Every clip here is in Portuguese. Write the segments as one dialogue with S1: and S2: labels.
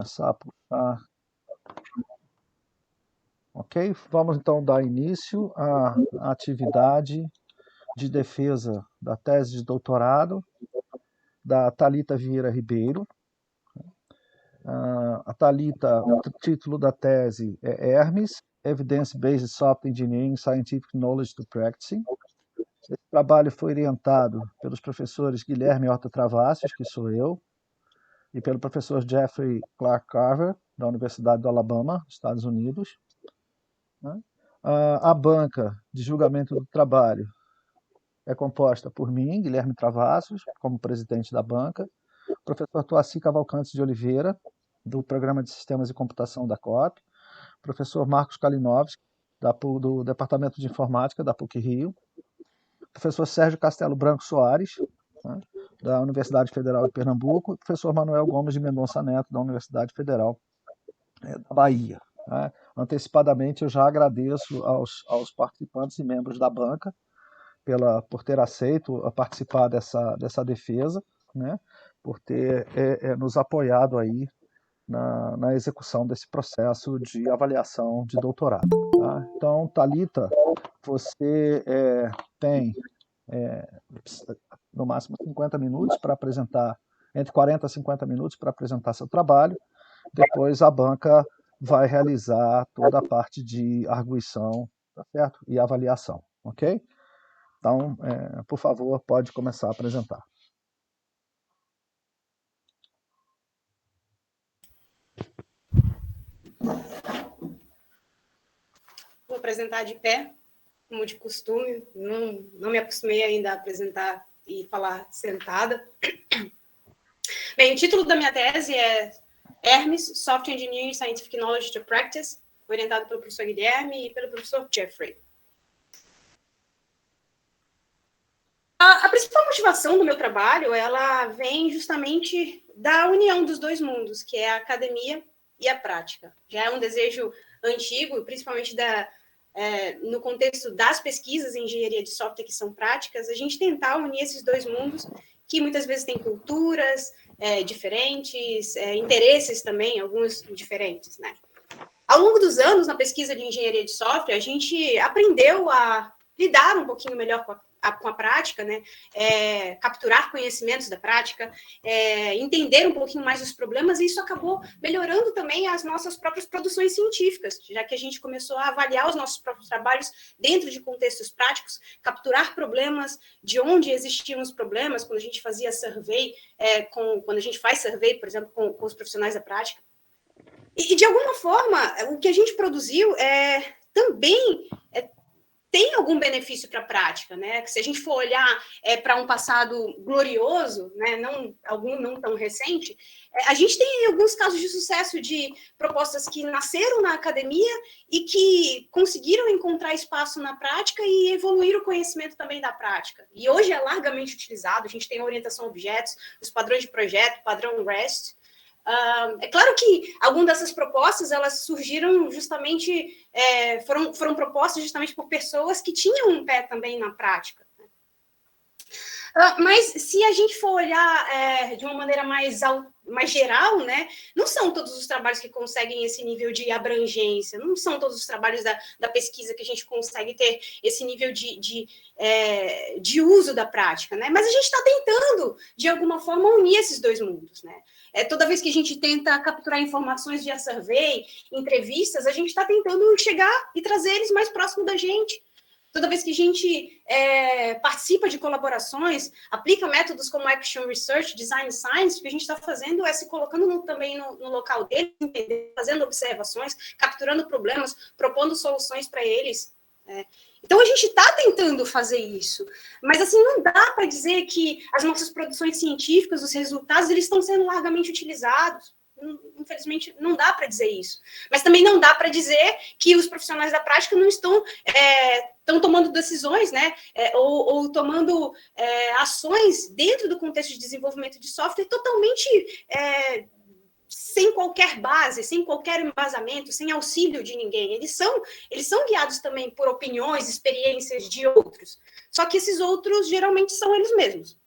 S1: Começar a puxar. Ok, vamos então dar início à atividade de defesa da tese de doutorado da Thalita Vieira Ribeiro. A Thalita, o título da tese é Hermes, Evidence-Based Software Engineering Scientific Knowledge to Practicing. Esse trabalho foi orientado pelos professores Guilherme Horta Travassos, que sou eu, e pelo professor Jeffrey Clark Carver, da Universidade do Alabama, Estados Unidos. A banca de julgamento do trabalho é composta por mim, Guilherme Travassos, como presidente da banca, o professor Toaci Cavalcantes de Oliveira, do Programa de Sistemas e Computação da COP, o professor Marcos Kalinowski, do Departamento de Informática da PUC-Rio, o professor Sérgio Castelo Branco Soares, né, da Universidade Federal de Pernambuco, e o professor Manuel Gomes de Mendonça Neto, da Universidade Federal da Bahia. Né. Antecipadamente, eu já agradeço aos participantes e membros da banca por ter aceito a participar dessa defesa, né, por ter nos apoiado aí na execução desse processo de avaliação de doutorado. Tá? Então, Thalita, você tem no máximo 50 minutos para apresentar, entre 40 e 50 minutos para apresentar seu trabalho. Depois a banca vai realizar toda a parte de arguição, tá certo? E avaliação, ok? Então, por favor, pode começar a apresentar.
S2: Vou apresentar de pé, como de costume. Não me acostumei ainda a apresentar e falar sentada. Bem, o título da minha tese é Hermes, Software Engineering Scientific Knowledge to Practice, orientado pelo professor Guilherme e pelo professor Jeffrey. A principal motivação do meu trabalho, ela vem justamente da união dos dois mundos, que é a academia e a prática. Já é um desejo antigo, principalmente no contexto das pesquisas em engenharia de software que são práticas, a gente tentar unir esses dois mundos, que muitas vezes têm culturas diferentes, interesses também, alguns diferentes, né? Ao longo dos anos, na pesquisa de engenharia de software, a gente aprendeu a lidar um pouquinho melhor com a prática, né? Capturar conhecimentos da prática, entender um pouquinho mais os problemas, e isso acabou melhorando também as nossas próprias produções científicas, já que a gente começou a avaliar os nossos próprios trabalhos dentro de contextos práticos, capturar problemas, de onde existiam os problemas, quando a gente fazia survey, quando a gente faz survey, por exemplo, com os profissionais da prática. E, de alguma forma, o que a gente produziu também tem algum benefício para a prática, né? Se a gente for olhar para um passado glorioso, né, algum não tão recente, a gente tem alguns casos de sucesso de propostas que nasceram na academia e que conseguiram encontrar espaço na prática e evoluir o conhecimento também da prática. E hoje é largamente utilizado, a gente tem a orientação a objetos, os padrões de projeto, padrão REST. É claro que algumas dessas propostas, elas surgiram justamente, foram propostas justamente por pessoas que tinham um pé também na prática. Mas se a gente for olhar de uma maneira mais geral, né, não são todos os trabalhos que conseguem esse nível de abrangência, não são todos os trabalhos da pesquisa que a gente consegue ter esse nível de uso da prática, né? Mas a gente está tentando, de alguma forma, unir esses dois mundos, né? Toda vez que a gente tenta capturar informações via survey, entrevistas, a gente está tentando chegar e trazer eles mais próximo da gente. Toda vez que a gente participa de colaborações, aplica métodos como Action Research, Design Science, o que a gente está fazendo é se colocando também no local deles, fazendo observações, capturando problemas, propondo soluções para eles. Então, a gente está tentando fazer isso, mas assim, não dá para dizer que as nossas produções científicas, os resultados, eles estão sendo largamente utilizados. Infelizmente, não dá para dizer isso. Mas também não dá para dizer que os profissionais da prática não estão tomando decisões, né? Ou tomando ações dentro do contexto de desenvolvimento de software totalmente sem qualquer base, sem qualquer embasamento, sem auxílio de ninguém. Eles são guiados também por opiniões, experiências de outros. Só que esses outros geralmente são eles mesmos.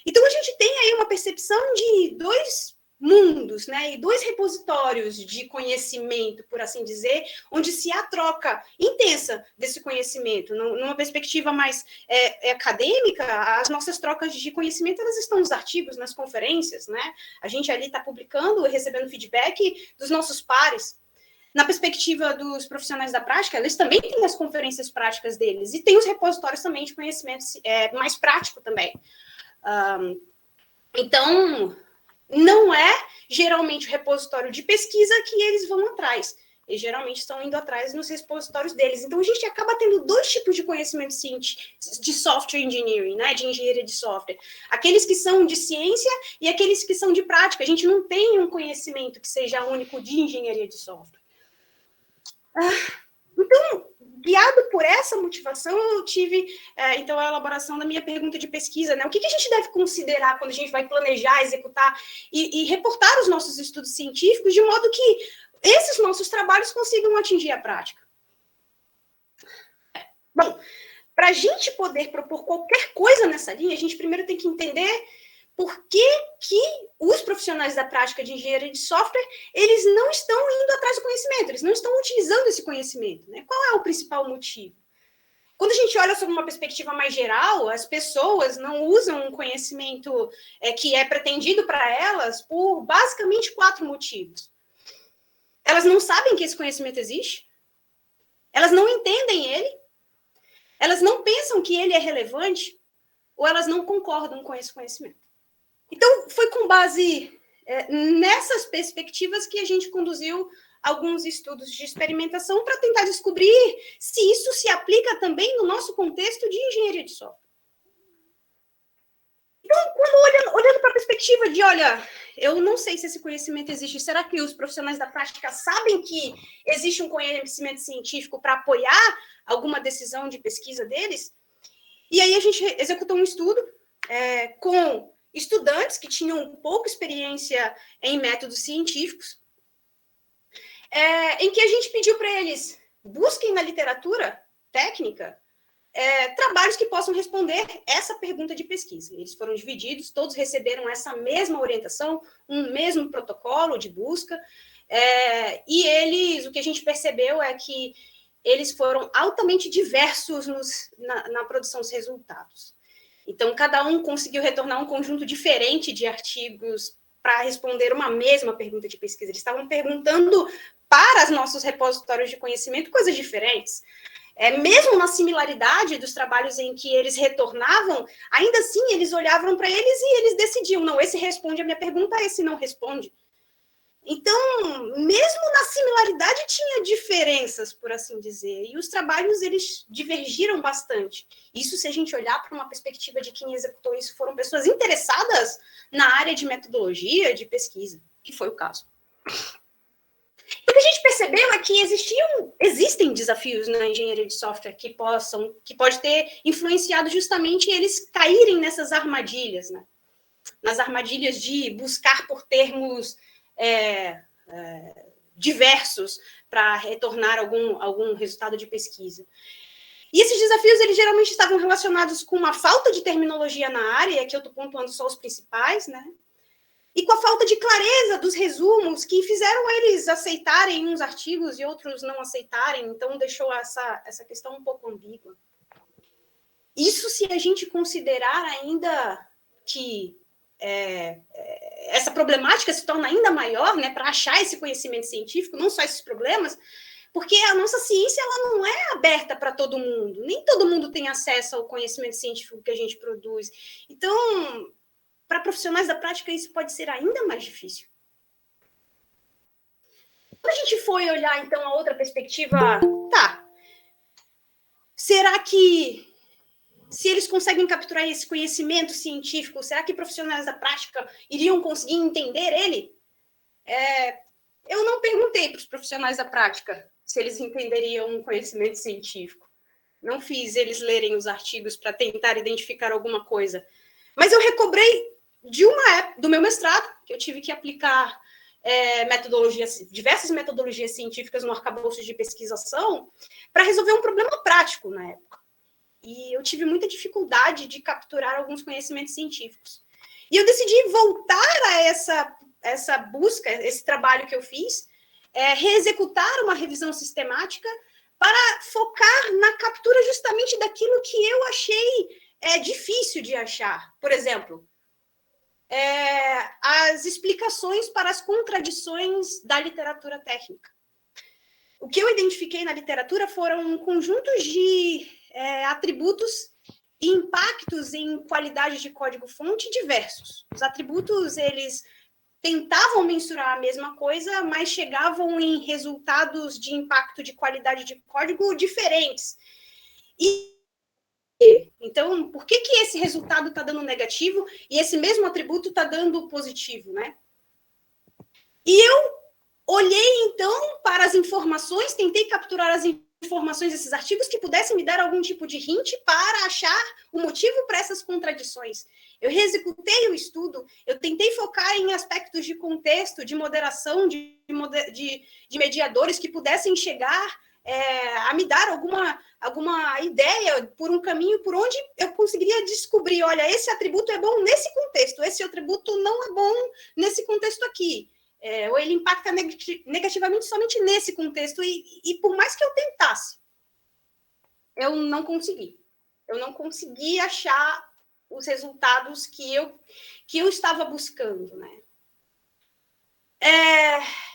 S2: Então, a gente tem aí uma percepção de dois mundos, né, e 2 repositórios de conhecimento, por assim dizer, onde se há troca intensa desse conhecimento. Numa perspectiva mais acadêmica, as nossas trocas de conhecimento, elas estão nos artigos, nas conferências, né? A gente ali está publicando e recebendo feedback dos nossos pares. Na perspectiva dos profissionais da prática, eles também têm as conferências práticas deles, e tem os repositórios também de conhecimento mais prático também. Então, não é geralmente o repositório de pesquisa que eles vão atrás. Eles geralmente estão indo atrás nos repositórios deles. Então, a gente acaba tendo 2 tipos de conhecimento de software engineering, né, de engenharia de software. Aqueles que são de ciência e aqueles que são de prática. A gente não tem um conhecimento que seja único de engenharia de software. Então, guiado por essa motivação, eu tive, então, a elaboração da minha pergunta de pesquisa, né? O que a gente deve considerar quando a gente vai planejar, executar e reportar os nossos estudos científicos, de modo que esses nossos trabalhos consigam atingir a prática? Bom, para a gente poder propor qualquer coisa nessa linha, a gente primeiro tem que entender por que os profissionais da prática de engenharia de software, eles não estão indo atrás do conhecimento, eles não estão utilizando esse conhecimento, né? Qual é o principal motivo? Quando a gente olha sobre uma perspectiva mais geral, as pessoas não usam um conhecimento que é pretendido para elas por basicamente 4 motivos. Elas não sabem que esse conhecimento existe, elas não entendem ele, elas não pensam que ele é relevante, ou elas não concordam com esse conhecimento. Então, foi com base nessas perspectivas que a gente conduziu alguns estudos de experimentação para tentar descobrir se isso se aplica também no nosso contexto de engenharia de software. Então, olhando para a perspectiva de, olha, eu não sei se esse conhecimento existe, será que os profissionais da prática sabem que existe um conhecimento científico para apoiar alguma decisão de pesquisa deles? E aí a gente executou um estudo com estudantes que tinham pouca experiência em métodos científicos, em que a gente pediu para eles busquem na literatura técnica trabalhos que possam responder essa pergunta de pesquisa. Eles foram divididos, todos receberam essa mesma orientação, um mesmo protocolo de busca, e eles, o que a gente percebeu é que eles foram altamente diversos na produção dos resultados. Então, cada um conseguiu retornar um conjunto diferente de artigos para responder uma mesma pergunta de pesquisa. Eles estavam perguntando para os nossos repositórios de conhecimento coisas diferentes. Mesmo na similaridade dos trabalhos em que eles retornavam, ainda assim, eles olhavam para eles e eles decidiam, não, esse responde a minha pergunta, esse não responde. Então, mesmo na similaridade, tinha diferenças, por assim dizer, e os trabalhos, eles divergiram bastante. Isso, se a gente olhar para uma perspectiva de quem executou isso, foram pessoas interessadas na área de metodologia, de pesquisa, que foi o caso. O que a gente percebeu é que existem desafios na engenharia de software que pode ter influenciado justamente eles caírem nessas armadilhas, né? Nas armadilhas de buscar por termos diversos para retornar algum resultado de pesquisa. E esses desafios, eles geralmente estavam relacionados com uma falta de terminologia na área, e aqui eu estou pontuando só os principais, né? E com a falta de clareza dos resumos que fizeram eles aceitarem uns artigos e outros não aceitarem, então deixou essa questão um pouco ambígua. Isso se a gente considerar ainda que essa problemática se torna ainda maior, né, para achar esse conhecimento científico, não só esses problemas, porque a nossa ciência ela não é aberta para todo mundo, nem todo mundo tem acesso ao conhecimento científico que a gente produz. Então, para profissionais da prática, isso pode ser ainda mais difícil. Quando a gente foi olhar, então, a outra perspectiva, será que se eles conseguem capturar esse conhecimento científico, será que profissionais da prática iriam conseguir entender ele? Eu não perguntei para os profissionais da prática se eles entenderiam um conhecimento científico. Não fiz eles lerem os artigos para tentar identificar alguma coisa. Mas eu recobrei do meu mestrado, que eu tive que aplicar diversas metodologias científicas no arcabouço de pesquisação para resolver um problema prático na época. E eu tive muita dificuldade de capturar alguns conhecimentos científicos. E eu decidi voltar a essa essa busca, esse trabalho que eu fiz, reexecutar uma revisão sistemática para focar na captura justamente daquilo que eu achei difícil de achar. Por exemplo, as explicações para as contradições da literatura técnica. O que eu identifiquei na literatura foram conjuntos de atributos e impactos em qualidade de código-fonte diversos. Os atributos, eles tentavam mensurar a mesma coisa, mas chegavam em resultados de impacto de qualidade de código diferentes. Então, por que esse resultado está dando negativo e esse mesmo atributo está dando positivo, né? E eu olhei, então, para as informações, tentei capturar as informações desses artigos que pudessem me dar algum tipo de hint para achar o motivo para essas contradições. Eu reexecutei o estudo, eu tentei focar em aspectos de contexto, de moderação, de mediadores que pudessem chegar a me dar alguma ideia por um caminho por onde eu conseguiria descobrir, olha, esse atributo é bom nesse contexto, esse atributo não é bom nesse contexto aqui. Ou ele impacta negativamente somente nesse contexto, e por mais que eu tentasse, eu não consegui. Eu não consegui achar os resultados que eu estava buscando, né?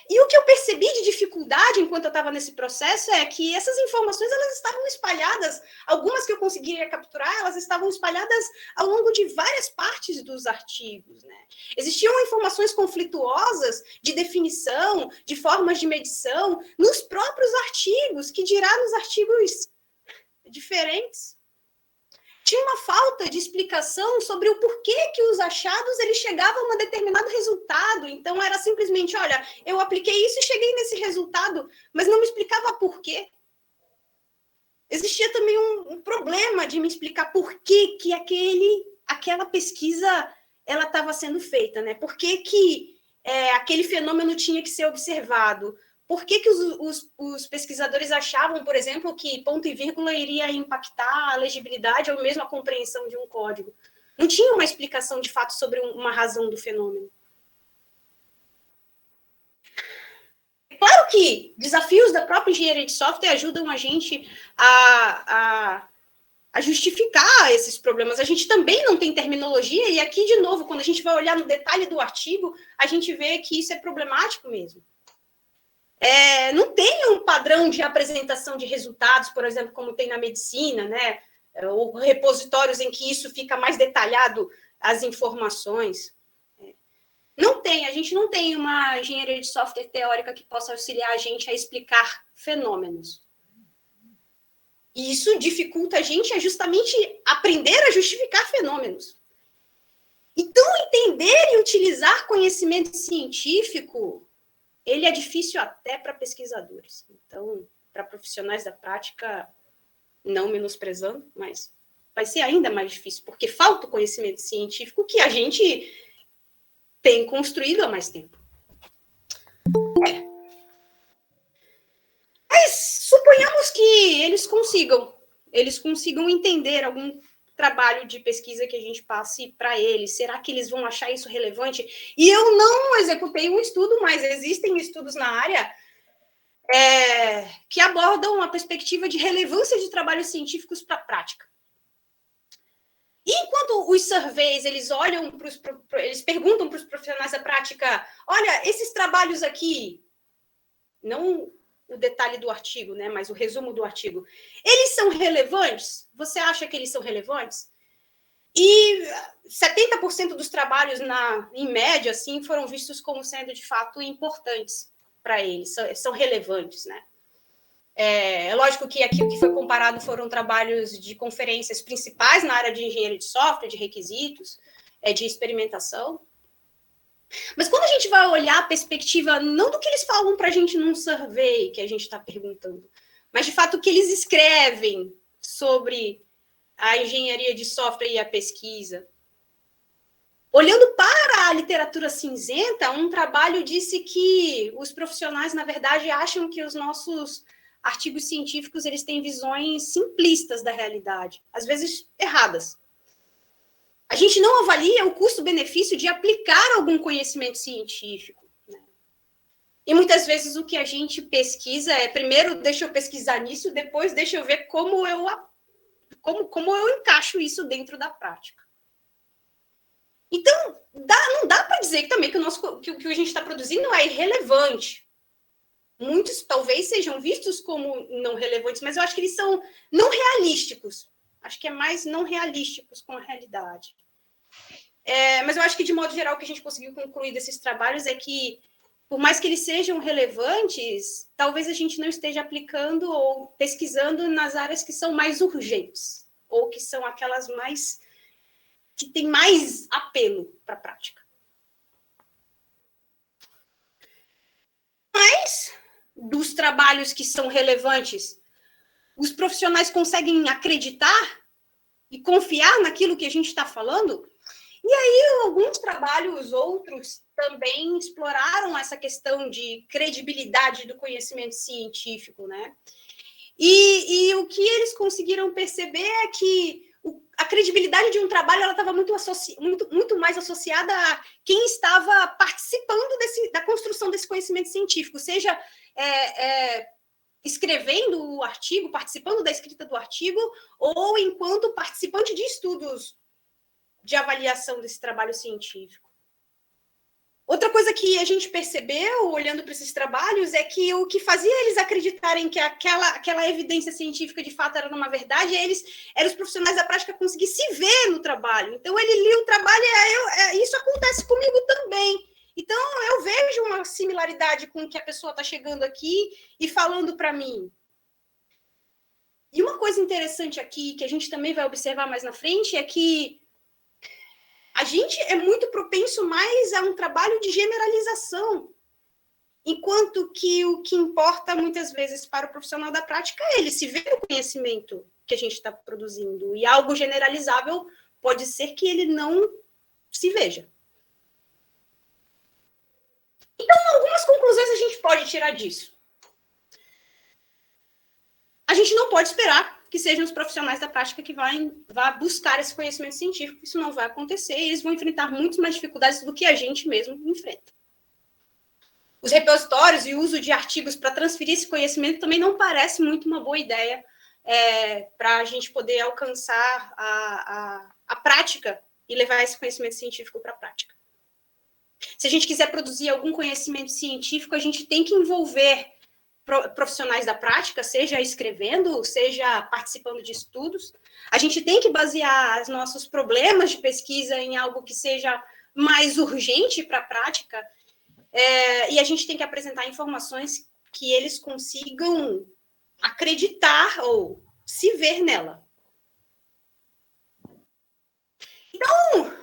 S2: E o que eu percebi de dificuldade enquanto eu estava nesse processo é que essas informações, elas estavam espalhadas, algumas que eu conseguiria capturar, elas estavam espalhadas ao longo de várias partes dos artigos, né? Existiam informações conflituosas de definição, de formas de medição, nos próprios artigos, que dirá nos artigos diferentes. Tinha uma falta de explicação sobre o porquê que os achados eles chegavam a um determinado resultado. Então, era simplesmente, olha, eu apliquei isso e cheguei nesse resultado, mas não me explicava por quê. Existia também um problema de me explicar por que aquela pesquisa ela estava sendo feita, né? Por que aquele fenômeno tinha que ser observado? Por que os pesquisadores achavam, por exemplo, que ponto e vírgula iria impactar a legibilidade ou mesmo a compreensão de um código? Não tinha uma explicação, de fato, sobre uma razão do fenômeno. Claro que desafios da própria engenharia de software ajudam a gente a justificar esses problemas. A gente também não tem terminologia, e aqui, de novo, quando a gente vai olhar no detalhe do artigo, a gente vê que isso é problemático mesmo. Não tem um padrão de apresentação de resultados, por exemplo, como tem na medicina, né? Ou repositórios em que isso fica mais detalhado, as informações. Não tem, a gente não tem uma engenharia de software teórica que possa auxiliar a gente a explicar fenômenos. E isso dificulta a gente a justamente aprender a justificar fenômenos. Então, entender e utilizar conhecimento científico, ele é difícil até para pesquisadores. Então, para profissionais da prática, não menosprezando, mas vai ser ainda mais difícil, porque falta o conhecimento científico que a gente tem construído há mais tempo. Mas suponhamos que eles consigam entender algum trabalho de pesquisa que a gente passe para eles. Será que eles vão achar isso relevante? E eu não executei um estudo, mas existem estudos na área que abordam a perspectiva de relevância de trabalhos científicos para a prática. E enquanto os surveys, eles perguntam para os profissionais da prática, olha, esses trabalhos aqui, não o detalhe do artigo, né, mas o resumo do artigo, eles são relevantes? Você acha que eles são relevantes? E 70% dos trabalhos, em média, assim, foram vistos como sendo, de fato, importantes para eles, são relevantes, né? É lógico que aqui o que foi comparado foram trabalhos de conferências principais na área de engenharia de software, de requisitos, de experimentação. Mas quando a gente vai olhar a perspectiva, não do que eles falam para a gente num survey que a gente está perguntando, mas de fato o que eles escrevem sobre a engenharia de software e a pesquisa. Olhando para a literatura cinzenta, um trabalho disse que os profissionais, na verdade, acham que os nossos artigos científicos eles têm visões simplistas da realidade, às vezes erradas. A gente não avalia o custo-benefício de aplicar algum conhecimento científico. Né? E muitas vezes o que a gente pesquisa é, primeiro, deixa eu pesquisar nisso, depois deixa eu ver como eu encaixo isso dentro da prática. Então, não dá para dizer também que o que a gente está produzindo é irrelevante. Muitos talvez sejam vistos como não relevantes, mas eu acho que eles são não realísticos. Acho que é mais não realísticos com a realidade. Mas eu acho que, de modo geral, o que a gente conseguiu concluir desses trabalhos é que, por mais que eles sejam relevantes, talvez a gente não esteja aplicando ou pesquisando nas áreas que são mais urgentes, ou que são aquelas mais que têm mais apelo para a prática. Mas, dos trabalhos que são relevantes, os profissionais conseguem acreditar e confiar naquilo que a gente está falando? E aí, alguns trabalhos, outros, também exploraram essa questão de credibilidade do conhecimento científico, né? E o que eles conseguiram perceber é que a credibilidade de um trabalho ela estava muito mais associada a quem estava participando da construção desse conhecimento científico, seja escrevendo o artigo, participando da escrita do artigo, ou enquanto participante de estudos de avaliação desse trabalho científico. Outra coisa que a gente percebeu, olhando para esses trabalhos, é que o que fazia eles acreditarem que aquela evidência científica de fato era uma verdade, eram os profissionais da prática conseguir se ver no trabalho. Então, ele lia o trabalho e isso acontece comigo também. Então, eu vejo uma similaridade com o que a pessoa está chegando aqui e falando para mim. E uma coisa interessante aqui, que a gente também vai observar mais na frente, é que a gente é muito propenso mais a um trabalho de generalização, enquanto que o que importa muitas vezes para o profissional da prática é ele se ver no conhecimento que a gente está produzindo. E algo generalizável pode ser que ele não se veja. Então, algumas conclusões a gente pode tirar disso. A gente não pode esperar que sejam os profissionais da prática que vá buscar esse conhecimento científico. Isso não vai acontecer e eles vão enfrentar muito mais dificuldades do que a gente mesmo enfrenta. Os repositórios e o uso de artigos para transferir esse conhecimento também não parece muito uma boa ideia para a gente poder alcançar a prática e levar esse conhecimento científico para a prática. Se a gente quiser produzir algum conhecimento científico, a gente tem que envolver profissionais da prática, seja escrevendo, seja participando de estudos. A gente tem que basear os nossos problemas de pesquisa em algo que seja mais urgente para a prática, e a gente tem que apresentar informações que eles consigam acreditar ou se ver nela. Então,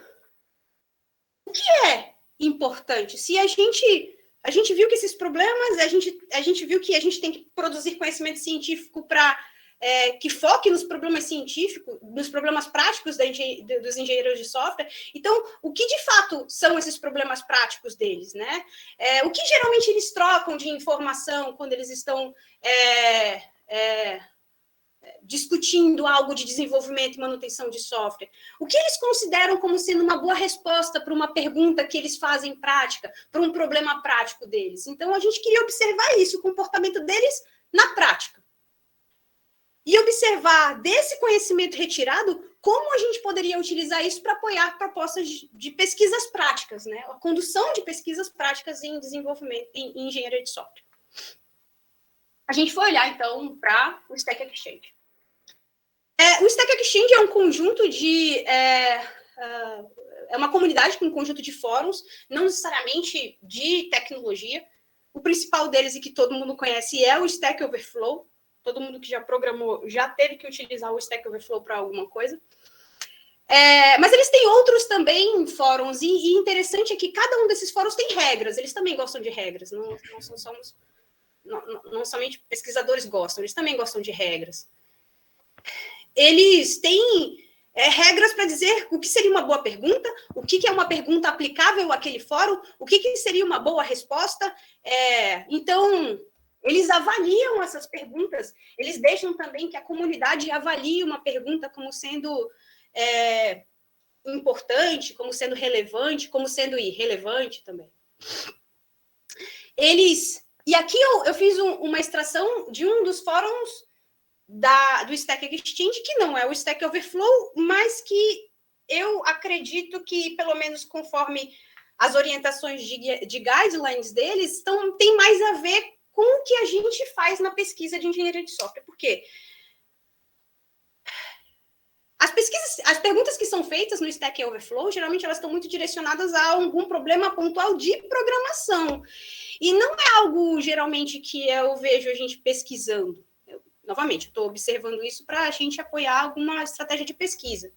S2: o que é importante? Se a gente viu que esses problemas, a gente viu que a gente tem que produzir conhecimento científico para que foque nos problemas científicos, nos problemas práticos dos engenheiros de software. Então, o que de fato são esses problemas práticos deles, né? O que geralmente eles trocam de informação quando eles estão discutindo algo de desenvolvimento e manutenção de software? O que eles consideram como sendo uma boa resposta para uma pergunta que eles fazem em prática, para um problema prático deles? Então, a gente queria observar isso, o comportamento deles na prática. E observar desse conhecimento retirado, como a gente poderia utilizar isso para apoiar propostas de pesquisas práticas, né? A condução de pesquisas práticas em desenvolvimento, em engenharia de software. A gente foi olhar, então, para o Stack Exchange. O Stack Exchange é um conjunto de... é uma comunidade com um conjunto de fóruns, não necessariamente de tecnologia. O principal deles, e que todo mundo conhece, é o Stack Overflow. Todo mundo que já programou já teve que utilizar o Stack Overflow para alguma coisa. Mas eles têm outros também fóruns, e interessante é que cada um desses fóruns tem regras. Eles também gostam de regras, não somente pesquisadores gostam, eles também gostam de regras. Eles têm regras para dizer o que seria uma boa pergunta, o que é uma pergunta aplicável àquele fórum, o que seria uma boa resposta. Então, eles avaliam essas perguntas, eles deixam também que a comunidade avalie uma pergunta como sendo importante, como sendo relevante, como sendo irrelevante também. E aqui eu fiz uma extração de um dos fóruns do Stack Exchange, que não é o Stack Overflow, mas que eu acredito que, pelo menos conforme as orientações de guidelines deles, tem mais a ver com o que a gente faz na pesquisa de engenharia de software. Por quê? As perguntas que são feitas no Stack Overflow, geralmente elas estão muito direcionadas a algum problema pontual de programação. E não é algo, geralmente, que eu vejo a gente pesquisando. Novamente, estou observando isso para a gente apoiar alguma estratégia de pesquisa.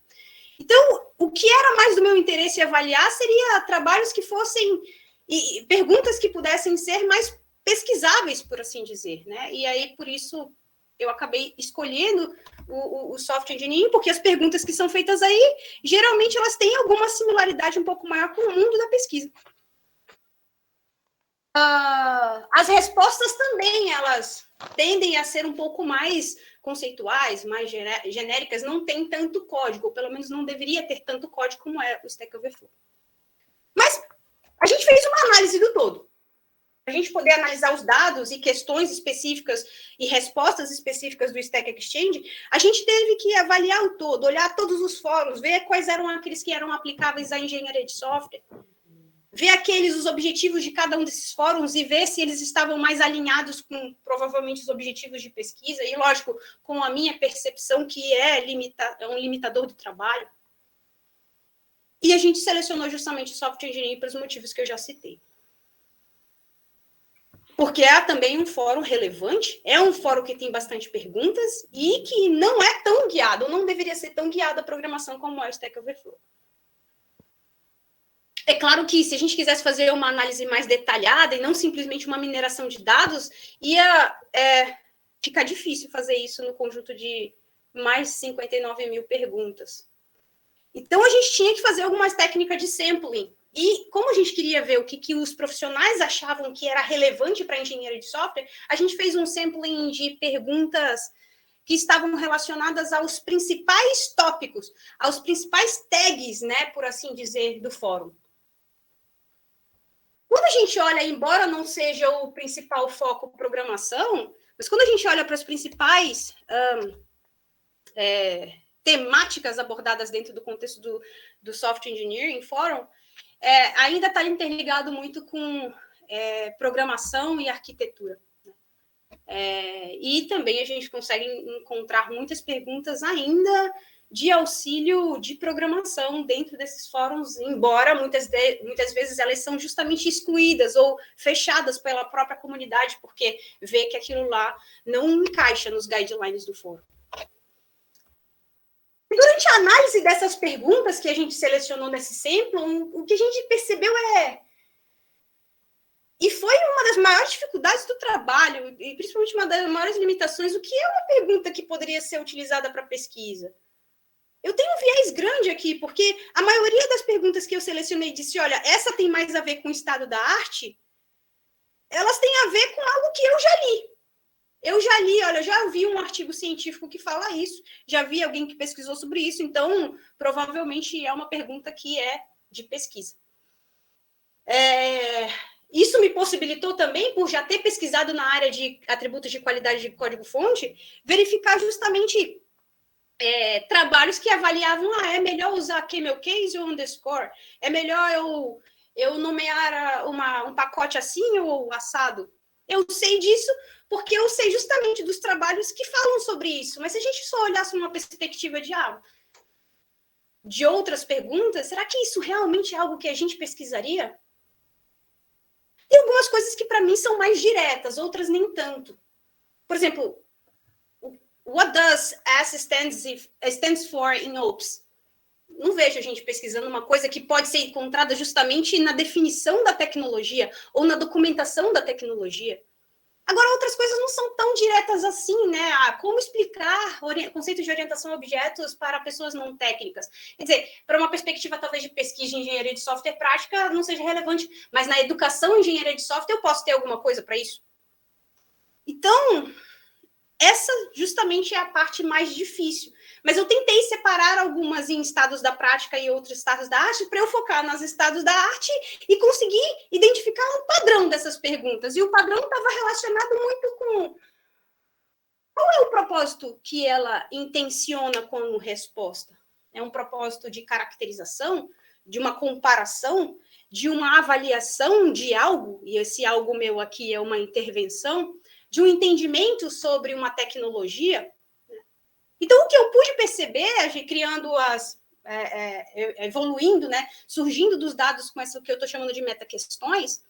S2: Então, o que era mais do meu interesse avaliar seria trabalhos que fossem, e perguntas que pudessem ser mais pesquisáveis, por assim dizer, né? E aí, por isso, eu acabei escolhendo o software engineering, porque as perguntas que são feitas aí, geralmente, elas têm alguma similaridade um pouco maior com o mundo da pesquisa. As respostas também, elas tendem a ser um pouco mais conceituais, mais genéricas, não tem tanto código, ou pelo menos não deveria ter tanto código como é o Stack Overflow. Mas a gente fez uma análise do todo. Para a gente poder analisar os dados e questões específicas e respostas específicas do Stack Exchange, a gente teve que avaliar o todo, olhar todos os fóruns, ver quais eram aqueles que eram aplicáveis à engenharia de software, ver os objetivos de cada um desses fóruns e ver se eles estavam mais alinhados com, provavelmente, os objetivos de pesquisa, e, lógico, com a minha percepção, que é um limitador do trabalho. E a gente selecionou justamente o software engineering pelos motivos que eu já citei. Porque é também um fórum relevante, é um fórum que tem bastante perguntas e que não é tão guiado, ou não deveria ser tão guiado a programação como é o Stack Overflow. É claro que se a gente quisesse fazer uma análise mais detalhada e não simplesmente uma mineração de dados, ia ficar difícil fazer isso no conjunto de mais de 59 mil perguntas. Então, a gente tinha que fazer algumas técnicas de sampling. E como a gente queria ver o que os profissionais achavam que era relevante para a engenharia de software, a gente fez um sampling de perguntas que estavam relacionadas aos principais tópicos, aos principais tags, né, por assim dizer, do fórum. Quando a gente olha, embora não seja o principal foco programação, mas quando a gente olha para as principais temáticas abordadas dentro do contexto do software engineering fórum, ainda está interligado muito com programação e arquitetura. E também a gente consegue encontrar muitas perguntas ainda de auxílio de programação dentro desses fóruns, embora muitas vezes elas são justamente excluídas ou fechadas pela própria comunidade, porque vê que aquilo lá não encaixa nos guidelines do fórum. Durante a análise dessas perguntas que a gente selecionou nesse sample, o que a gente percebeu e foi uma das maiores dificuldades do trabalho, e principalmente uma das maiores limitações, o que é uma pergunta que poderia ser utilizada para pesquisa? Eu tenho um viés grande aqui, porque a maioria das perguntas que eu selecionei disse, olha, essa tem mais a ver com o estado da arte, elas têm a ver com algo que eu já li. Eu já li, olha, já vi um artigo científico que fala isso, já vi alguém que pesquisou sobre isso, então, provavelmente é uma pergunta que é de pesquisa. Isso me possibilitou também, por já ter pesquisado na área de atributos de qualidade de código-fonte, verificar justamente trabalhos que avaliavam, é melhor usar camel case ou underscore? É melhor eu nomear um pacote assim ou assado? Eu sei disso porque eu sei justamente dos trabalhos que falam sobre isso. Mas se a gente só olhasse numa perspectiva de outras perguntas, será que isso realmente é algo que a gente pesquisaria? Tem algumas coisas que, para mim, são mais diretas, outras nem tanto. Por exemplo, what does S stands for in OPS? Não vejo a gente pesquisando uma coisa que pode ser encontrada justamente na definição da tecnologia ou na documentação da tecnologia. Agora, outras coisas não são tão diretas assim, né? Como explicar conceitos de orientação a objetos para pessoas não técnicas? Quer dizer, para uma perspectiva talvez de pesquisa de engenharia de software prática, não seja relevante, mas na educação em engenharia de software eu posso ter alguma coisa para isso? Então, essa justamente é a parte mais difícil. Mas eu tentei separar algumas em estados da prática e outros estados da arte para eu focar nos estados da arte e conseguir identificar um padrão dessas perguntas. E o padrão estava relacionado muito com qual é o propósito que ela intenciona como resposta. É um propósito de caracterização, de uma comparação, de uma avaliação de algo, e esse algo meu aqui é uma intervenção, de um entendimento sobre uma tecnologia. Então, o que eu pude perceber, criando evoluindo, né, surgindo dos dados com essa que eu estou chamando de meta-questões,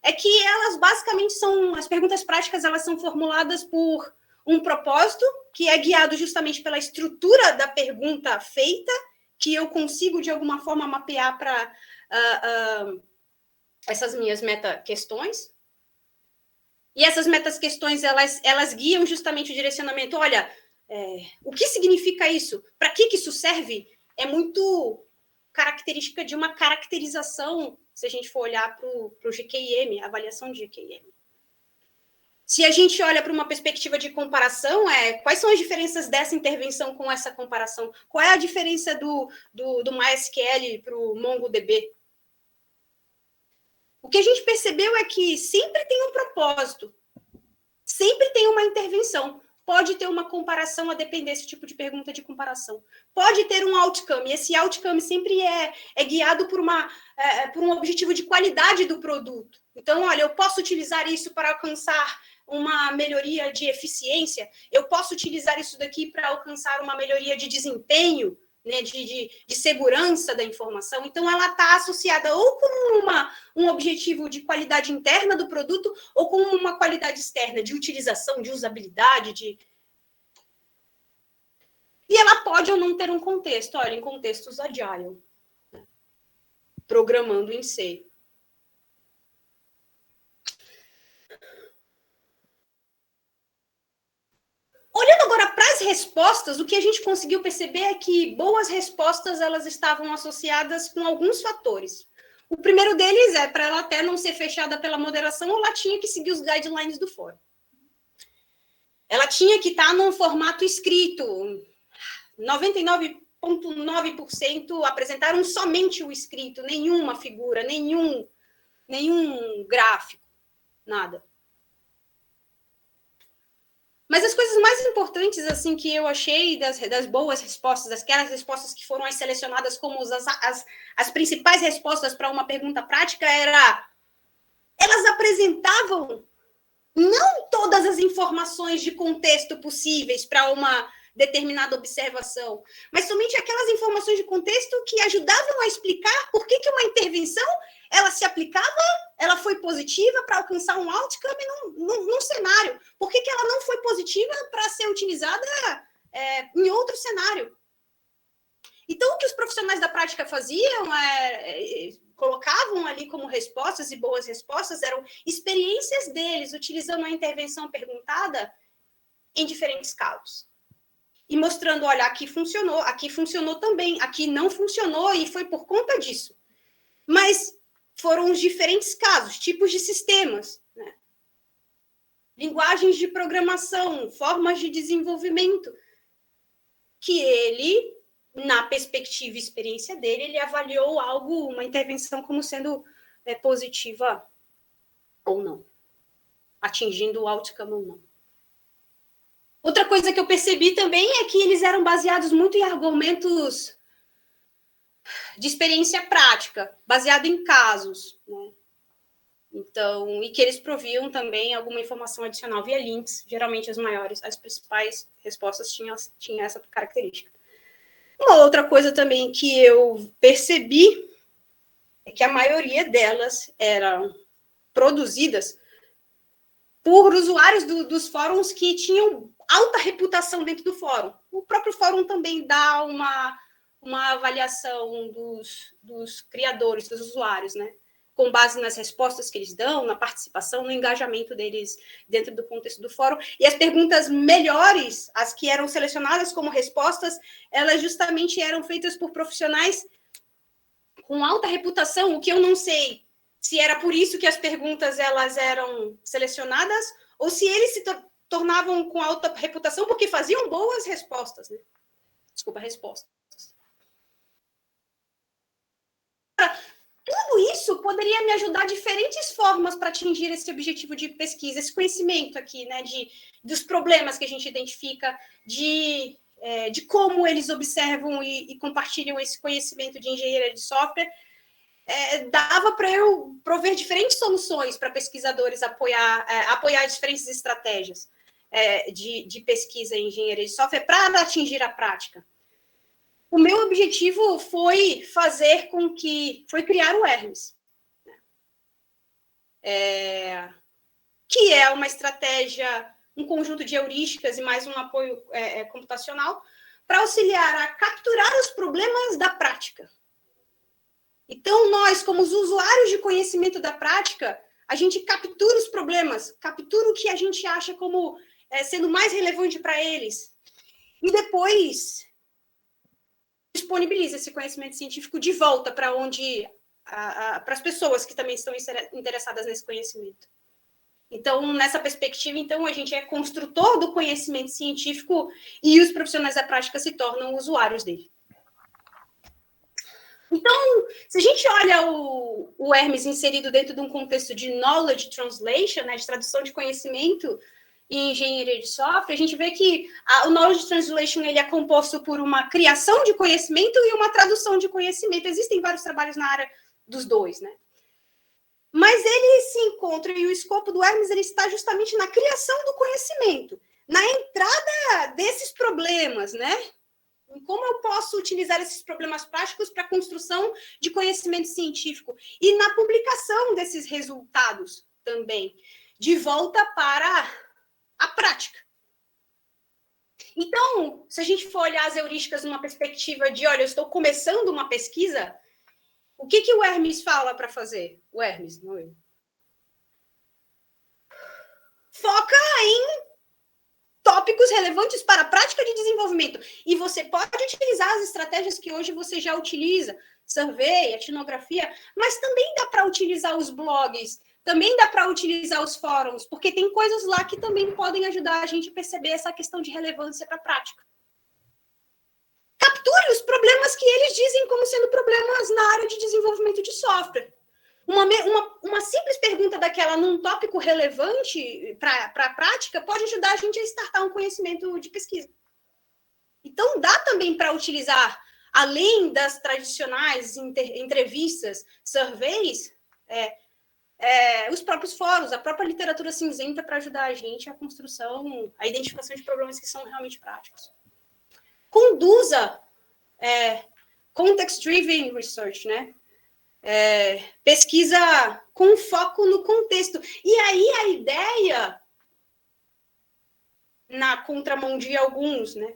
S2: é que elas basicamente são, as perguntas práticas, elas são formuladas por um propósito, que é guiado justamente pela estrutura da pergunta feita, que eu consigo, de alguma forma, mapear para essas minhas meta-questões. E essas meta-questões, elas guiam justamente o direcionamento. Olha, o que significa isso? Para que isso serve? É muito característica de uma caracterização, se a gente for olhar para o GQIM, a avaliação de GQIM. Se a gente olha para uma perspectiva de comparação, quais são as diferenças dessa intervenção com essa comparação? Qual é a diferença do MySQL para o MongoDB? O que a gente percebeu é que sempre tem um propósito, sempre tem uma intervenção. Pode ter uma comparação a depender desse tipo de pergunta de comparação. Pode ter um outcome, e esse outcome sempre é guiado por um objetivo de qualidade do produto. Então, olha, eu posso utilizar isso para alcançar uma melhoria de eficiência, eu posso utilizar isso daqui para alcançar uma melhoria de desempenho, né, de segurança da informação. Então, ela está associada ou com um objetivo de qualidade interna do produto ou com uma qualidade externa, de utilização, de usabilidade. E ela pode ou não ter um contexto. Olha, em contextos agile, programando em C. Olhando agora para as respostas, o que a gente conseguiu perceber é que boas respostas elas estavam associadas com alguns fatores. O primeiro deles é, para ela até não ser fechada pela moderação, ela tinha que seguir os guidelines do fórum. Ela tinha que estar num formato escrito. 99,9% apresentaram somente o escrito, nenhuma figura, nenhum gráfico, nada. Mas as coisas mais importantes, assim, que eu achei das boas respostas, aquelas respostas que foram selecionadas como as principais respostas para uma pergunta prática, elas apresentavam não todas as informações de contexto possíveis para uma determinada observação, mas somente aquelas informações de contexto que ajudavam a explicar por que uma intervenção ela se aplicava, ela foi positiva para alcançar um outcome num cenário. Por que ela não foi positiva para ser utilizada em outro cenário? Então, o que os profissionais da prática faziam colocavam ali como respostas e boas respostas eram experiências deles utilizando a intervenção perguntada em diferentes casos. E mostrando, olha, aqui funcionou também, aqui não funcionou e foi por conta disso. Mas foram os diferentes casos, tipos de sistemas, né? Linguagens de programação, formas de desenvolvimento, que ele, na perspectiva e experiência dele, ele avaliou uma intervenção como sendo positiva ou não, atingindo o outcome ou não. Outra coisa que eu percebi também é que eles eram baseados muito em argumentos de experiência prática, baseado em casos, né? Então, e que eles proviam também alguma informação adicional via links, geralmente as principais respostas tinham essa característica. Uma outra coisa também que eu percebi é que a maioria delas eram produzidas por usuários dos fóruns que tinham alta reputação dentro do fórum. O próprio fórum também dá uma avaliação dos criadores, dos usuários, né? Com base nas respostas que eles dão, na participação, no engajamento deles dentro do contexto do fórum. E as perguntas melhores, as que eram selecionadas como respostas, elas justamente eram feitas por profissionais com alta reputação, o que eu não sei se era por isso que as perguntas elas eram selecionadas, ou se eles tornavam com alta reputação porque faziam boas respostas, né? Desculpa, respostas. Tudo isso poderia me ajudar de diferentes formas para atingir esse objetivo de pesquisa, esse conhecimento aqui, né, dos problemas que a gente identifica, de como eles observam e compartilham esse conhecimento de engenharia de software. Dava para eu prover diferentes soluções para pesquisadores apoiar diferentes estratégias de pesquisa em engenharia de software para atingir a prática. O meu objetivo foi criar o Hermes, que é uma estratégia, um conjunto de heurísticas e mais um apoio computacional para auxiliar a capturar os problemas da prática. Então, nós, como os usuários de conhecimento da prática, a gente captura os problemas, captura o que a gente acha como sendo mais relevante para eles, e depois disponibiliza esse conhecimento científico de volta para para as pessoas que também estão interessadas nesse conhecimento. Então, nessa perspectiva, a gente é construtor do conhecimento científico e os profissionais da prática se tornam usuários dele. Então, se a gente olha o Hermes inserido dentro de um contexto de knowledge translation, né, de tradução de conhecimento em engenharia de software, a gente vê que o knowledge translation ele é composto por uma criação de conhecimento e uma tradução de conhecimento. Existem vários trabalhos na área dos dois, né? Mas ele se encontra, e o escopo do Hermes ele está justamente na criação do conhecimento, na entrada desses problemas, né? Como eu posso utilizar esses problemas práticos para a construção de conhecimento científico e na publicação desses resultados também, de volta para a prática. Então, se a gente for olhar as heurísticas numa perspectiva de, olha, eu estou começando uma pesquisa, o que o Hermes fala para fazer? O Hermes, não eu. Foca em tópicos relevantes para a prática de desenvolvimento. E você pode utilizar as estratégias que hoje você já utiliza, survey, etnografia, mas também dá para utilizar os blogs, também dá para utilizar os fóruns, porque tem coisas lá que também podem ajudar a gente a perceber essa questão de relevância para a prática. Capture os problemas que eles dizem como sendo problemas na área de desenvolvimento de software. Uma simples pergunta daquela num tópico relevante para a prática pode ajudar a gente a startar um conhecimento de pesquisa. Então, dá também para utilizar, além das tradicionais entrevistas, surveys, os próprios fóruns, a própria literatura cinzenta para ajudar a gente a construção, a identificação de problemas que são realmente práticos. Conduza context-driven research, né? Pesquisa com foco no contexto. E aí a ideia, na contramão de alguns, né?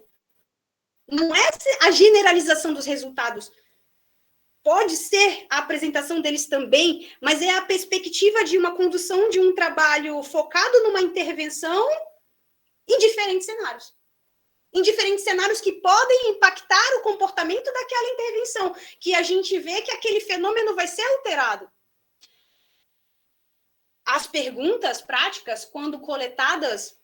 S2: Não é a generalização dos resultados. Pode ser a apresentação deles também, mas é a perspectiva de uma condução de um trabalho focado numa intervenção em diferentes cenários. Em diferentes cenários que podem impactar o comportamento daquela intervenção, que a gente vê que aquele fenômeno vai ser alterado. As perguntas práticas, quando coletadas,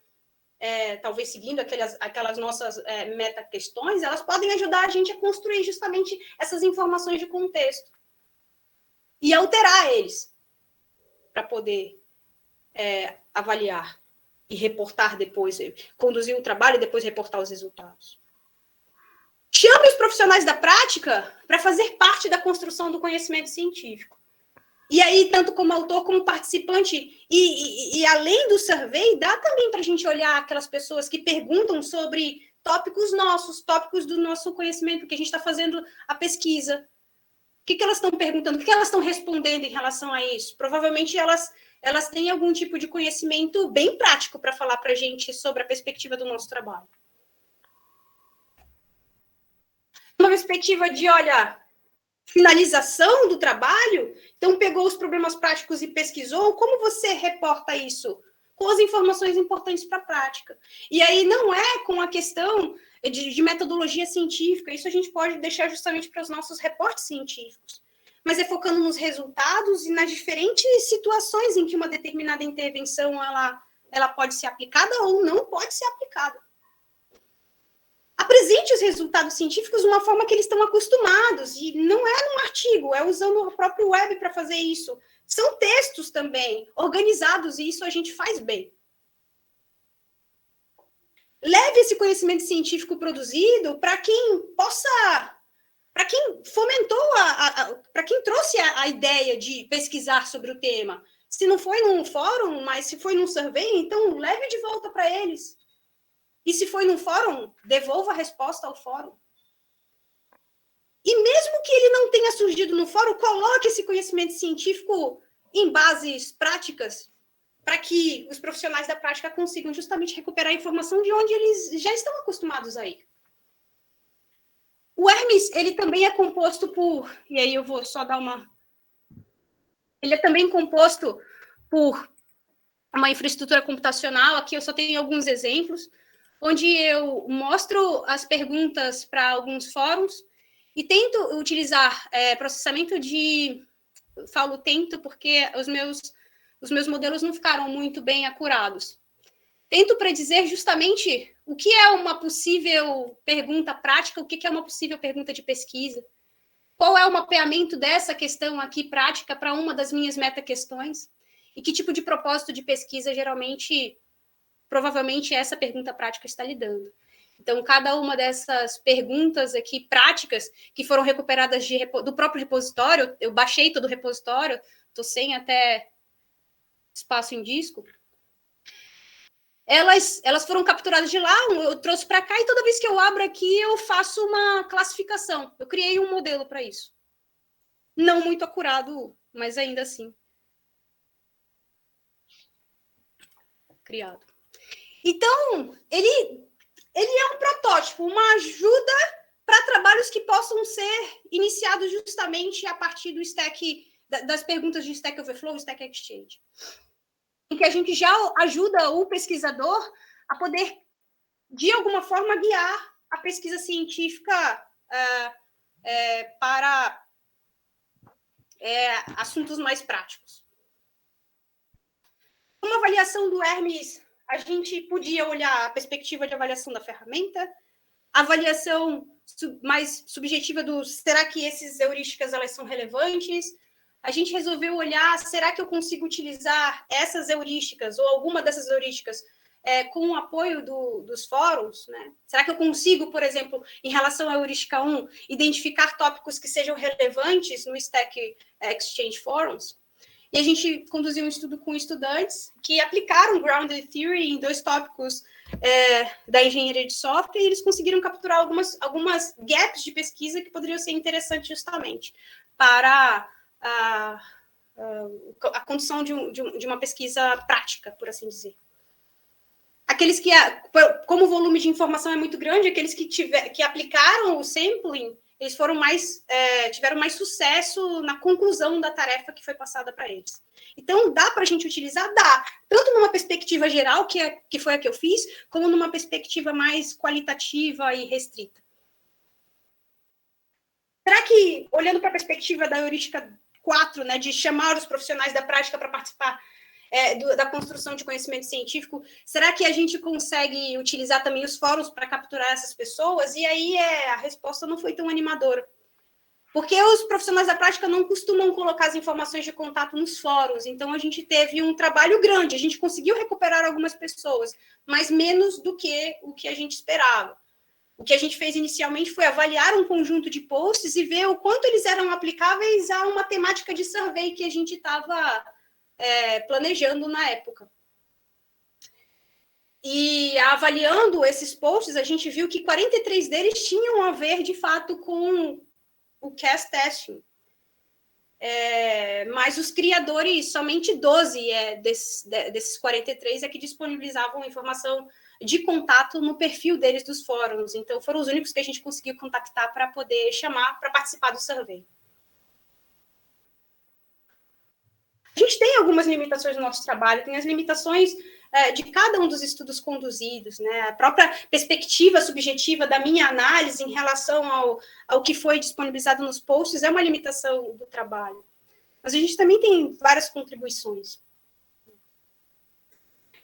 S2: talvez seguindo aquelas nossas meta-questões, elas podem ajudar a gente a construir justamente essas informações de contexto e alterar eles para poder avaliar e reportar depois, conduzir o trabalho e depois reportar os resultados. Chame os profissionais da prática para fazer parte da construção do conhecimento científico. E aí, tanto como autor como participante, e além do survey, dá também para a gente olhar aquelas pessoas que perguntam sobre tópicos nossos, tópicos do nosso conhecimento, que a gente está fazendo a pesquisa. O que elas estão perguntando? O que elas estão respondendo em relação a isso? Provavelmente elas têm algum tipo de conhecimento bem prático para falar para a gente sobre a perspectiva do nosso trabalho. Uma perspectiva de, olha, finalização do trabalho, então pegou os problemas práticos e pesquisou, como você reporta isso? Com as informações importantes para a prática. E aí não é com a questão de metodologia científica, isso a gente pode deixar justamente para os nossos reportes científicos, mas é focando nos resultados e nas diferentes situações em que uma determinada intervenção ela ela pode ser aplicada ou não pode ser aplicada. Apresente os resultados científicos de uma forma que eles estão acostumados, e não é num artigo, é usando o próprio web para fazer isso. São textos também, organizados, e isso a gente faz bem. Leve esse conhecimento científico produzido para quem possa, para quem fomentou, para quem trouxe a ideia de pesquisar sobre o tema. Se não foi num fórum, mas se foi num survey, então leve de volta para eles. E se foi num fórum, devolva a resposta ao fórum. E mesmo que ele não tenha surgido no fórum, coloque esse conhecimento científico em bases práticas, para que os profissionais da prática consigam justamente recuperar a informação de onde eles já estão acostumados a ir. O Hermes, ele também é composto por, e aí eu vou só dar uma... Ele é também composto por uma infraestrutura computacional, aqui eu só tenho alguns exemplos, onde eu mostro as perguntas para alguns fóruns e tento utilizar processamento de... Eu falo tento porque os meus modelos não ficaram muito bem acurados. Tento predizer justamente o que é uma possível pergunta prática, o que é uma possível pergunta de pesquisa, qual é o mapeamento dessa questão aqui prática para uma das minhas meta-questões, e que tipo de propósito de pesquisa geralmente, provavelmente, essa pergunta prática está lidando. Então, cada uma dessas perguntas aqui práticas, que foram recuperadas do próprio repositório, eu baixei todo o repositório, estou sem até espaço em disco, elas foram capturadas de lá, eu trouxe para cá, e toda vez que eu abro aqui, eu faço uma classificação. Eu criei um modelo para isso. Não muito acurado, mas ainda assim. Criado. Então, ele é um protótipo, uma ajuda para trabalhos que possam ser iniciados justamente a partir do stack, das perguntas de Stack Overflow, Stack Exchange. Em que a gente já ajuda o pesquisador a poder, de alguma forma, guiar a pesquisa científica para assuntos mais práticos. Uma avaliação do Hermes, a gente podia olhar a perspectiva de avaliação da ferramenta, avaliação mais subjetiva do será que essas heurísticas elas são relevantes? A gente resolveu olhar, será que eu consigo utilizar essas heurísticas ou alguma dessas heurísticas com o apoio dos fóruns? Né? Será que eu consigo, por exemplo, em relação à heurística 1, identificar tópicos que sejam relevantes no Stack Exchange Forums? E a gente conduziu um estudo com estudantes que aplicaram Grounded Theory em 2 tópicos da engenharia de software, e eles conseguiram capturar algumas gaps de pesquisa que poderiam ser interessantes justamente para a condição de uma pesquisa prática, por assim dizer. Aqueles que, como o volume de informação é muito grande, aqueles que aplicaram o sampling, eles tiveram mais sucesso na conclusão da tarefa que foi passada para eles. Então, dá para a gente utilizar? Dá. Tanto numa perspectiva geral, que foi a que eu fiz, como numa perspectiva mais qualitativa e restrita. Será que, olhando para a perspectiva da heurística 4, né, de chamar os profissionais da prática para participar da construção de conhecimento científico, será que a gente consegue utilizar também os fóruns para capturar essas pessoas? E aí a resposta não foi tão animadora. Porque os profissionais da prática não costumam colocar as informações de contato nos fóruns, então a gente teve um trabalho grande, a gente conseguiu recuperar algumas pessoas, mas menos do que o que a gente esperava. O que a gente fez inicialmente foi avaliar um conjunto de posts e ver o quanto eles eram aplicáveis a uma temática de survey que a gente estava planejando na época. E avaliando esses posts, a gente viu que 43 deles tinham a ver, de fato, com o cast testing. Mas os criadores, somente 12 desses 43 que disponibilizavam informação de contato no perfil deles dos fóruns. Então, foram os únicos que a gente conseguiu contactar para poder chamar para participar do survey. A gente tem algumas limitações no nosso trabalho, tem as limitações de cada um dos estudos conduzidos, né? A própria perspectiva subjetiva da minha análise em relação ao que foi disponibilizado nos posts é uma limitação do trabalho. Mas a gente também tem várias contribuições.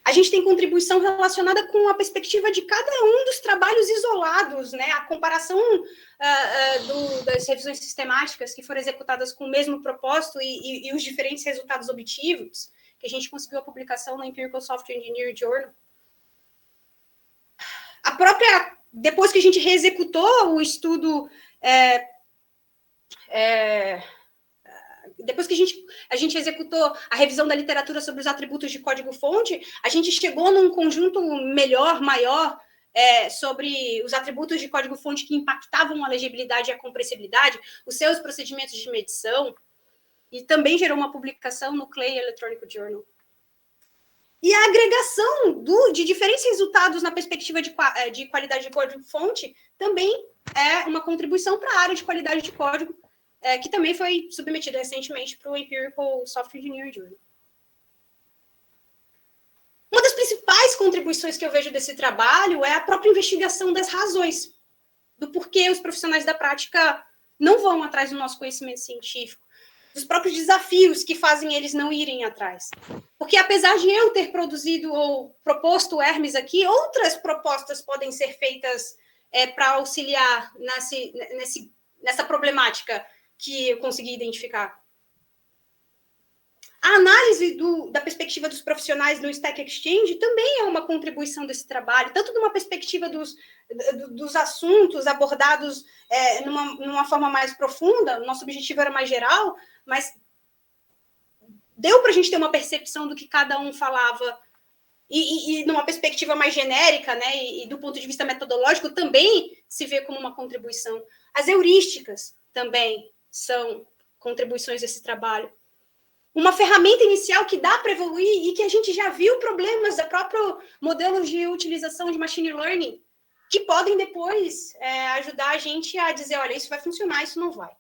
S2: A gente tem contribuição relacionada com a perspectiva de cada um dos trabalhos isolados, né? A comparação das revisões sistemáticas que foram executadas com o mesmo propósito e os diferentes resultados obtidos, que a gente conseguiu a publicação na Empirical Software Engineering Journal. A própria, depois que a gente reexecutou o estudo, depois que a gente executou a revisão da literatura sobre os atributos de código-fonte, a gente chegou num conjunto melhor, maior, sobre os atributos de código-fonte que impactavam a legibilidade e a compreensibilidade, os seus procedimentos de medição, e também gerou uma publicação no Clay Electronic Journal. E a agregação de diferentes resultados na perspectiva de qualidade de código-fonte também é uma contribuição para a área de qualidade de código, que também foi submetida recentemente para o Empirical Software Engineering Journal. Uma das principais contribuições que eu vejo desse trabalho é a própria investigação das razões, do porquê os profissionais da prática não vão atrás do nosso conhecimento científico, dos próprios desafios que fazem eles não irem atrás. Porque apesar de eu ter produzido ou proposto o Hermes aqui, outras propostas podem ser feitas para auxiliar nessa problemática que eu consegui identificar. A análise da perspectiva dos profissionais no Stack Exchange também é uma contribuição desse trabalho, tanto de uma perspectiva dos assuntos abordados numa forma mais profunda, nosso objetivo era mais geral, mas deu para a gente ter uma percepção do que cada um falava, e numa perspectiva mais genérica, né, e do ponto de vista metodológico, também se vê como uma contribuição. As heurísticas também são contribuições desse trabalho. Uma ferramenta inicial que dá para evoluir e que a gente já viu problemas da própria modelo de utilização de machine learning, que podem depois ajudar a gente a dizer, olha, isso vai funcionar, isso não vai.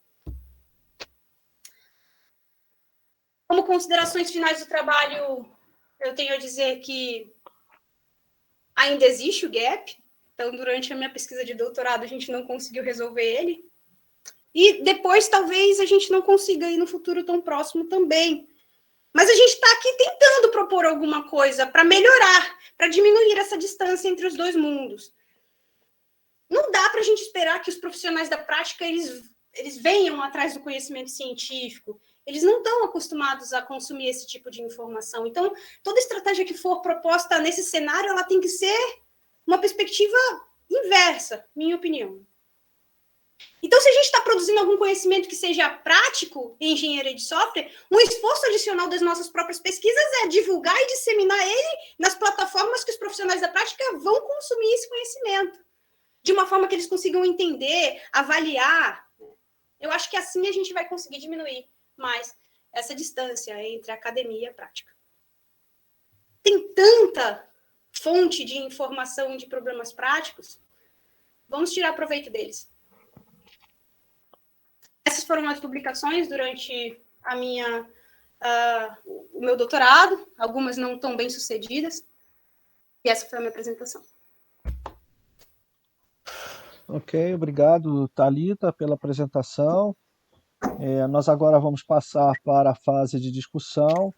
S2: Como considerações finais do trabalho, eu tenho a dizer que ainda existe o gap, então durante a minha pesquisa de doutorado a gente não conseguiu resolver ele, e depois talvez a gente não consiga ir no futuro tão próximo também. Mas a gente está aqui tentando propor alguma coisa para melhorar, para diminuir essa distância entre os dois mundos. Não dá para a gente esperar que os profissionais da prática eles venham atrás do conhecimento científico. Eles não estão acostumados a consumir esse tipo de informação. Então, toda estratégia que for proposta nesse cenário, ela tem que ser uma perspectiva inversa, minha opinião. Então, se a gente está produzindo algum conhecimento que seja prático em engenharia de software, um esforço adicional das nossas próprias pesquisas é divulgar e disseminar ele nas plataformas que os profissionais da prática vão consumir esse conhecimento, de uma forma que eles consigam entender, avaliar. Eu acho que assim a gente vai conseguir diminuir mais essa distância entre a academia e a prática. Tem tanta fonte de informação de problemas práticos, vamos tirar proveito deles. Essas foram as publicações durante o meu doutorado, algumas não tão bem sucedidas, e essa foi a minha apresentação.
S1: Ok, obrigado, Thalita, pela apresentação. Nós agora vamos passar para a fase de discussão.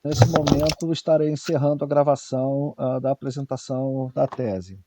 S1: Nesse momento, estarei encerrando a gravação da apresentação da tese.